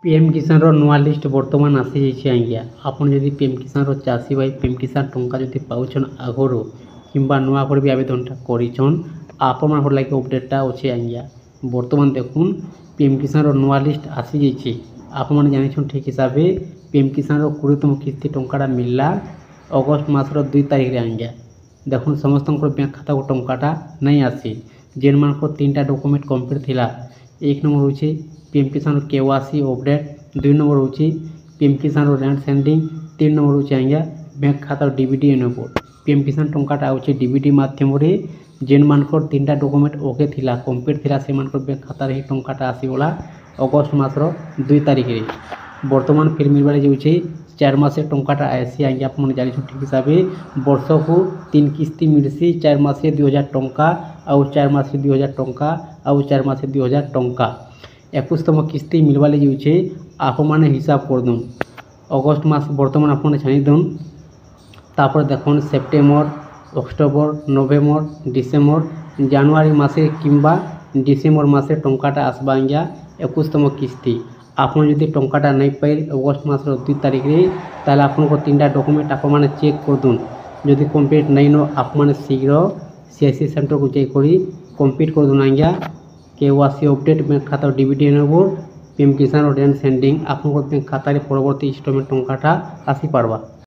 PM किसान नुआ list बर्तमान आसी जाइए आज्ञा आपन जदि पीएम किसान चाषी भाई पीएम किसान टंका जदि पाउछन आगरो किंबा नुआ कर भी आवेदनटा करिछन आपण मान लगे अपडेटटा अच्छे आज्ञा बर्तमान देखुन पीएम किसान नुआ लिस्ट आसी जाइए आपण मैंने जानी ठीक हिसाब से पीएम किसान 20तम किस्ती टंका मिलला अगस्ट मासर 2 तारिख रे आज्ञा देखुन समस्त बैंक खाता को टंकाटा नहीं आसी जेन मान 3टा डॉक्यूमेंट कंप्लीट थिला। एक नंबर होची पीएम किसान केवासी अपडेट 2 नंबर होची पीएम किसान रैंड सेंडिंग 3 नंबर होची आज्ञा बैंक खाता डीबीटी एनेबल पीएम किसान टंकाटा होची डीबीटी माध्यम रे जेन मान 3टा डॉक्यूमेंट ओके थिला कंप्लीट थिला से मान बैंक खाता रे टंकाटा आसीगला अगस्ट मासर 2 तारिख रे बर्तमान फिर मिलबारे जाउची 4 मासे टंकाटा आसी आज्ञा आप जानी ठीक हिसाब से वर्ष को 3 किस्ती मिलसी 4 मासे 2000 टंका आउ 4 मासे 2000 टंका आउ 4 मासे 2000 टंका 21तम किस्ती मिलवाले जाउछे आप माने हिसाब कर दन अगस्ट मास बर्तमान आप छाणी दन तापर देखुन September October November December January मासे किंबा डिसेम्बर मासे टंकाटा आसबा आज्ञा 21तम किस्ती आपन जदि टंकाटा नहीं पाए अगस्ट मासर 2 तारिख रे ताले आपन को 3टा डॉक्यूमेंट आप माने चेक कर दुन जदि कंप्लीट नहीं नो आप माने शीघ्र सीआईसी सेंटर को चेक करी कंप्लीट कर दुन आज्ञा केवासी अपडेट बैंक खाता डीबीटी एनेबल पीएम किसान रैंड सेंडिंग आपन को बैंक खाता रे परवर्ती इंस्टॉलमेंट टंकाटा आसी पारबा।